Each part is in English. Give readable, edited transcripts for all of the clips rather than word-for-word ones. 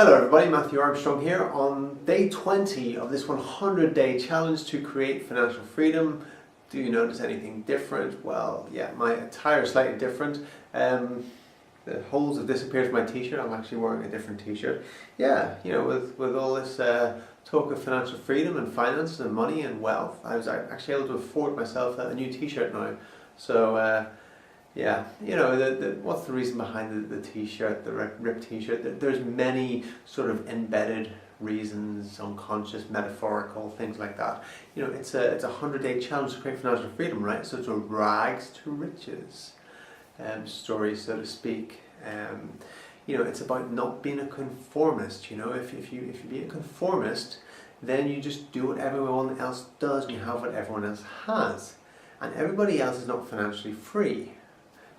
Hello everybody, Matthew Armstrong here on day 20 of this 100-day challenge to create financial freedom. Do you notice anything different? Well, yeah, my attire is slightly different. The holes have disappeared from my t-shirt. I'm actually wearing a different t-shirt. Yeah, you know, with all this talk of financial freedom and finances and money and wealth, I was actually able to afford myself a new t-shirt now. So yeah, you know, what's the reason behind the t-shirt, the ripped t-shirt? There's many sort of embedded reasons, unconscious, metaphorical, things like that. You know, it's a 100-day challenge to create financial freedom, right? So it's a rags to riches story, so to speak. You know, it's about not being a conformist. You know, if you be a conformist, then you just do what everyone else does and you have what everyone else has. And everybody else is not financially free.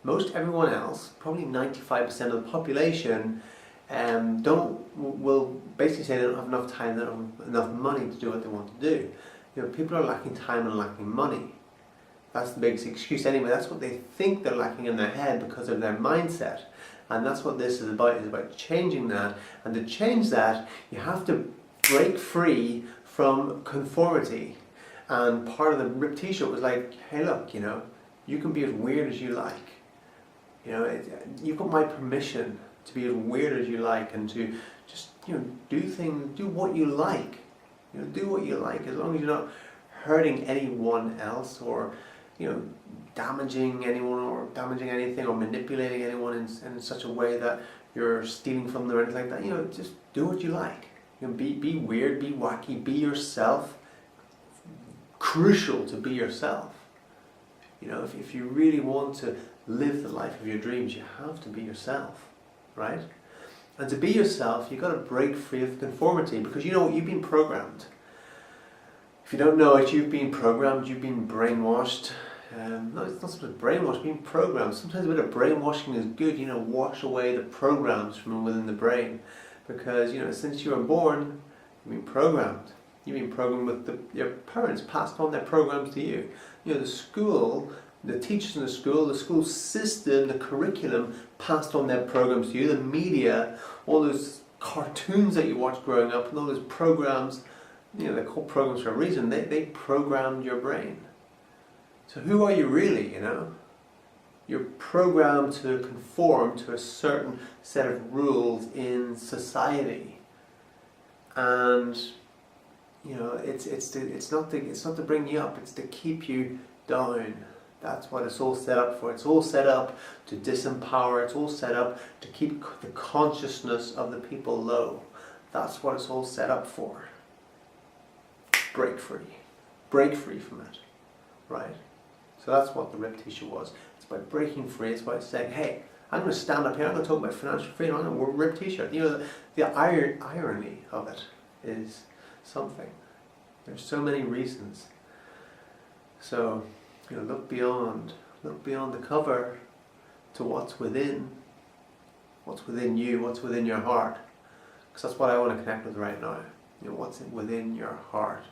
Most everyone else, probably 95% of the population, will basically say they don't have enough time, they don't have enough money to do what they want to do. You know, people are lacking time and lacking money. That's the biggest excuse anyway. That's what they think they're lacking in their head because of their mindset. And that's what this is about changing that. And to change that, you have to break free from conformity. And part of the ripped t-shirt was like, hey look, you know, you can be as weird as you like. You know, you've got my permission to be as weird as you like and to just, you know, do what you like. You know, do what you like as long as you're not hurting anyone else or, you know, damaging anyone or damaging anything or manipulating anyone in such a way that you're stealing from them or anything like that. You know, just do what you like. You know, be weird, be wacky, be yourself. Crucial to be yourself. You know, if you really want to live the life of your dreams, you have to be yourself, right? And to be yourself, you've got to break free of conformity because you know what, you've been programmed. If you don't know it, you've been programmed, you've been brainwashed. No, it's not supposed to brainwash, being programmed. Sometimes a bit of brainwashing is good, you know, wash away the programs from within the brain. Because, you know, since you were born, you've been programmed. You've been programmed with your parents passed on their programs to you. You know, the school, the teachers in the school system, the curriculum passed on their programs to you. The media, all those cartoons that you watched growing up and all those programs, you know, they're called programs for a reason. They programmed your brain. So who are you really, you know? You're programmed to conform to a certain set of rules in society. And you know, it's not to bring you up, it's to keep you down. That's what it's all set up for. It's all set up to disempower, it's all set up to keep the consciousness of the people low. That's what it's all set up for. Break free. Break free from it. Right? So that's what the ripped t-shirt was. It's about breaking free, it's about saying, hey, I'm going to stand up here, I'm going to talk about financial freedom, I'm going to wear a ripped t-shirt. You know, the irony of it is something. There's so many reasons. So, you know, look beyond the cover to what's within you, what's within your heart. Because that's what I want to connect with right now. You know, what's within your heart.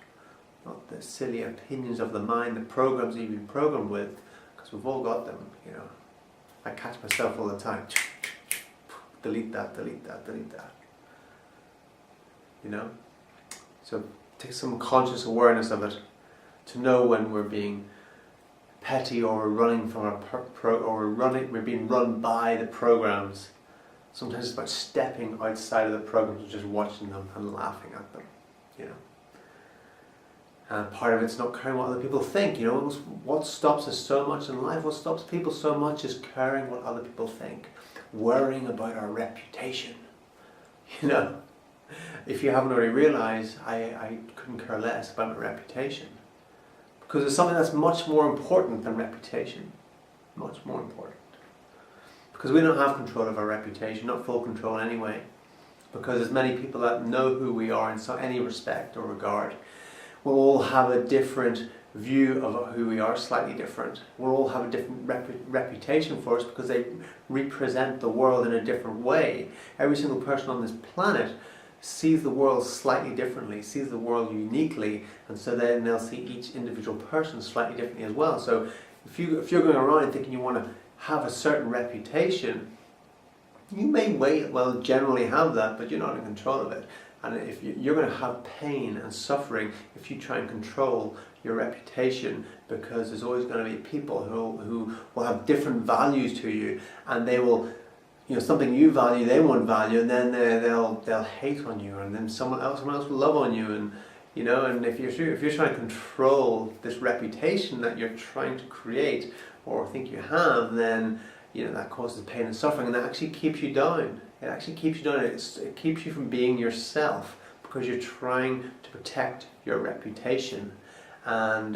Not the silly opinions of the mind, the programs that you've been programmed with, because we've all got them, you know. I catch myself all the time. Delete that, delete that, delete that. You know? So take some conscious awareness of it to know when we're being petty or we're running from we're being run by the programs. Sometimes it's about stepping outside of the programs and just watching them and laughing at them, you know. And part of it's not caring what other people think, you know. What stops us so much in life, what stops people so much is caring what other people think. Worrying about our reputation, you know. If you haven't already realised, I couldn't care less about my reputation. Because it's something that's much more important than reputation. Much more important. Because we don't have control of our reputation, not full control anyway. Because there's many people that know who we are in any respect or regard. We'll all have a different view of who we are, slightly different. We'll all have a different reputation for us because they represent the world in a different way. Every single person on this planet sees the world slightly differently, sees the world uniquely, and so then they'll see each individual person slightly differently as well. So if you're going around thinking you want to have a certain reputation, You may well generally have that, but you're not in control of it. And if you're going to have pain and suffering if you try and control your reputation, because there's always going to be people who will have different values to you, and they will, something you value, they won't value, and then they'll hate on you, and then someone else will love on you, and and if you're trying to control this reputation that you're trying to create or think you have, then that causes pain and suffering, and that actually keeps you down. It actually keeps you down. It keeps you from being yourself, because you're trying to protect your reputation, and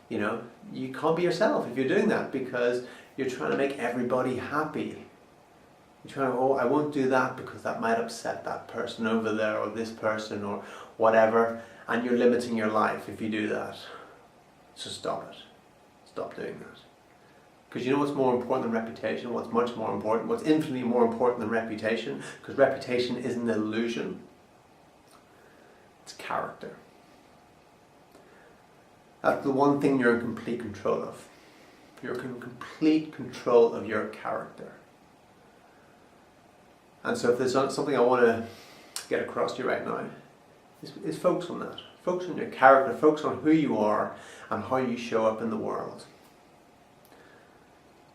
you can't be yourself if you're doing that, because you're trying to make everybody happy. You're trying to, I won't do that because that might upset that person over there, or this person, or whatever, and you're limiting your life if you do that. So stop it. Stop doing that. Because you know what's more important than reputation? What's much more important? What's infinitely more important than reputation? Because reputation is an illusion. It's character. That's the one thing you're in complete control of. You're in complete control of your character. And so if there's something I want to get across to you right now, is focus on that. Focus on your character. Focus on who you are and how you show up in the world.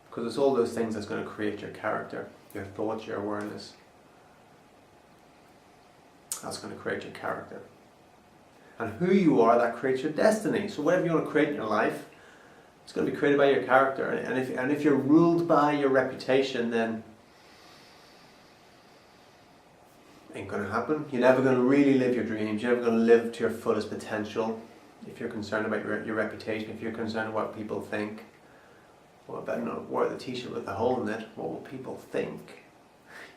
Because it's all those things that's going to create your character, your thoughts, your awareness. That's going to create your character. And who you are, that creates your destiny. So whatever you want to create in your life, it's going to be created by your character. And if you're ruled by your reputation, then it ain't going to happen. You're never going to really live your dreams. You're never going to live to your fullest potential if you're concerned about your reputation, if you're concerned about what people think. Well, I better not wear the t-shirt with a hole in it. What will people think?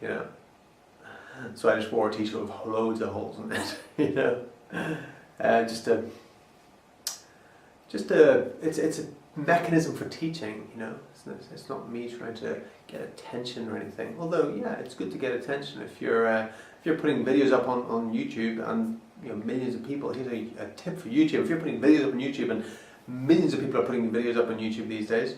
So I just wore a t-shirt with loads of holes in it. It's a mechanism for teaching. It's not me trying to get attention or anything. Although, yeah, it's good to get attention if you're putting videos up on YouTube and millions of people. Here's a tip for YouTube: if you're putting videos up on YouTube, and millions of people are putting videos up on YouTube these days.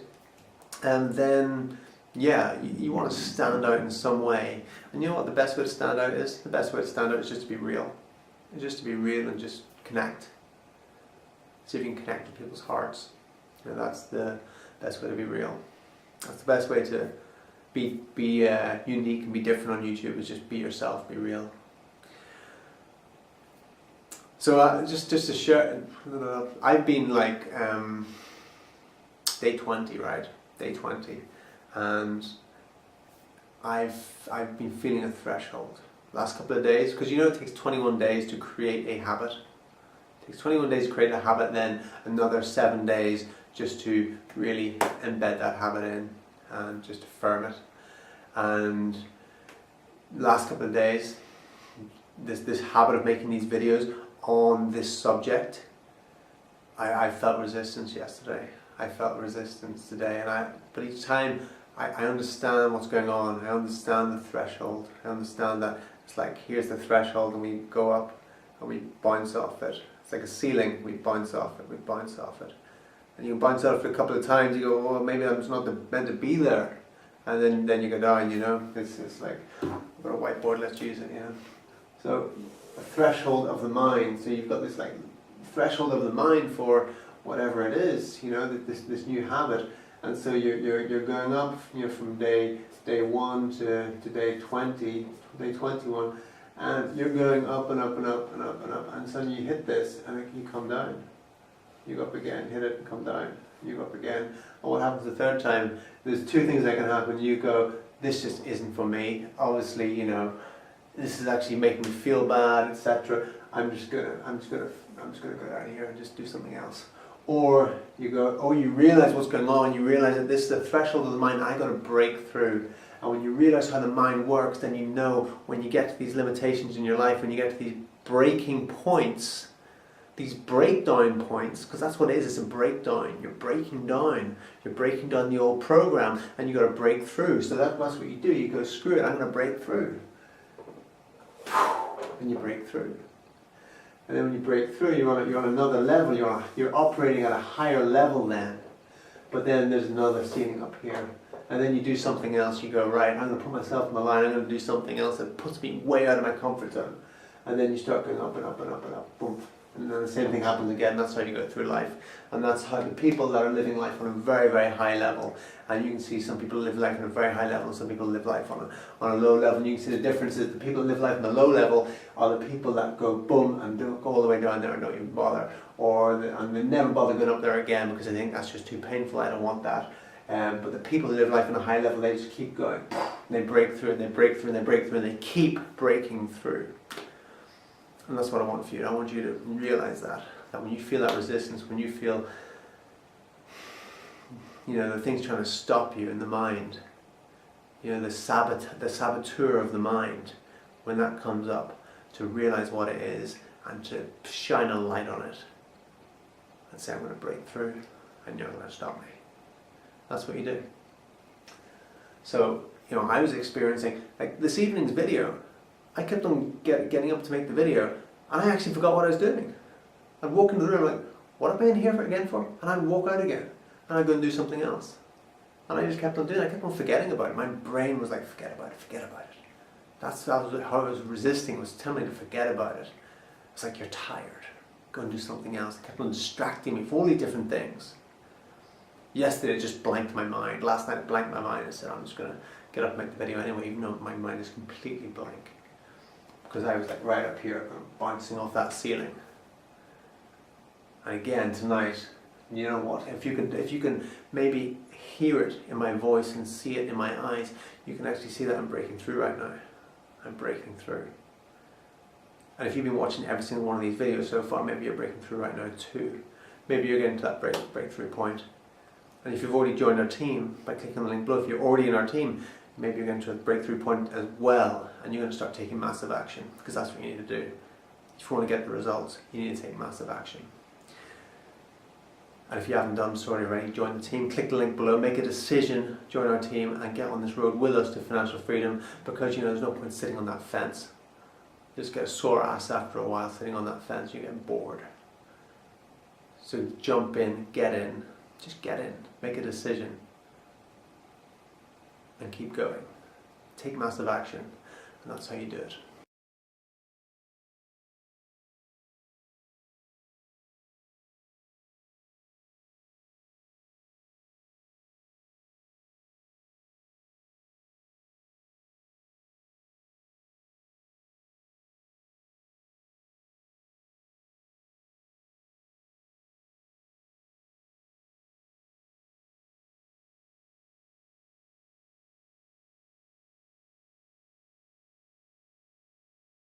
And then, you want to stand out in some way. And you know what the best way to stand out is? The best way to stand out is just to be real. It's just to be real and just connect. See if you can connect with people's hearts. That's the best way to be real. That's the best way to be unique and be different on YouTube, is just be yourself, be real. So just to share, I've been like day 20, right? Day 20, and I've been feeling a threshold last couple of days, because it takes 21 days to create a habit. It takes 21 days to create a habit, then another 7 days just to really embed that habit in and just affirm it. And last couple of days, this habit of making these videos on this subject, I felt resistance yesterday. I felt resistance today, but each time I understand what's going on. I understand the threshold. I understand that it's like, here's the threshold, and we go up and we bounce off it. It's like a ceiling. We bounce off it. We bounce off it, and you bounce off it a couple of times. You go, well, maybe I'm just not meant to be there, and then you go down. It's like, I've got a whiteboard. Let's use it. So a threshold of the mind. So you've got this like threshold of the mind for whatever it is, this new habit, and so you're going up, from day 1 to day 20, day 21, and you're going up and up and up and up and up, and suddenly you hit this, and you come down. You go up again, hit it, and come down. You go up again, and what happens the third time? There's two things that can happen. You go, this just isn't for me. Obviously, this is actually making me feel bad, etc. I'm just gonna go down here and just do something else. Or you go, you realize what's going on, you realize that this is the threshold of the mind, I got to break through. And when you realize how the mind works, then you know when you get to these limitations in your life, when you get to these breaking points, these breakdown points, because that's what it is, it's a breakdown. You're breaking down the old program, and you got to break through. So that's what you do. You go, screw it, I'm going to break through. And you break through. And then when you break through, you're on another level. You're operating at a higher level then. But then there's another ceiling up here, and then you do something else, you go, right, I'm going to put myself on the line, I'm going to do something else that puts me way out of my comfort zone. And then you start going up and up and up and up, boom. And then the same thing happens again. That's how you go through life. And that's how the people that are living life on a very, very high level, and you can see some people live life on a very high level and some people live life on a low level. And you can see the difference is the people that live life on the low level are the people that go boom and don't go all the way down there and don't even bother. And they never bother going up there again because they think that's just too painful, I don't want that. But the people who live life on a high level, they just keep going. And they break through and they break through and they break through and they keep breaking through. And that's what I want for you. I want you to realize that when you feel that resistance, when you feel, the things trying to stop you in the mind, the saboteur of the mind, when that comes up, to realize what it is and to shine a light on it and say, I'm going to break through and you're going to stop me. That's what you do. So, I was experiencing, like this evening's video, I kept on getting up to make the video, and I actually forgot what I was doing. I'd walk into the room like, what am I in here for? And I'd walk out again, and I'd go and do something else. And I just kept on doing it. I kept on forgetting about it. My brain was like, forget about it. That's how I was resisting, was telling me to forget about it. It's like, you're tired. Go and do something else. It kept on distracting me for all these different things. Yesterday it just blanked my mind. Last night it blanked my mind. I said, I'm just going to get up and make the video anyway, even though my mind is completely blank. Because I was like right up here, bouncing off that ceiling. And again tonight, you know what? If you can maybe hear it in my voice and see it in my eyes, you can actually see that I'm breaking through right now. I'm breaking through. And if you've been watching every single one of these videos so far, maybe you're breaking through right now too. Maybe you're getting to that breakthrough point. And if you've already joined our team by clicking on the link below, if you're already in our team, maybe you're getting to a breakthrough point as well, and you're going to start taking massive action, because that's what you need to do. If you want to get the results, you need to take massive action. And if you haven't done so already, join the team, click the link below, make a decision, join our team, and get on this road with us to financial freedom, because there's no point sitting on that fence. You just get a sore ass after a while sitting on that fence, you get bored. So jump in, get in, just get in, make a decision, and keep going. Take massive action, and that's how you do it.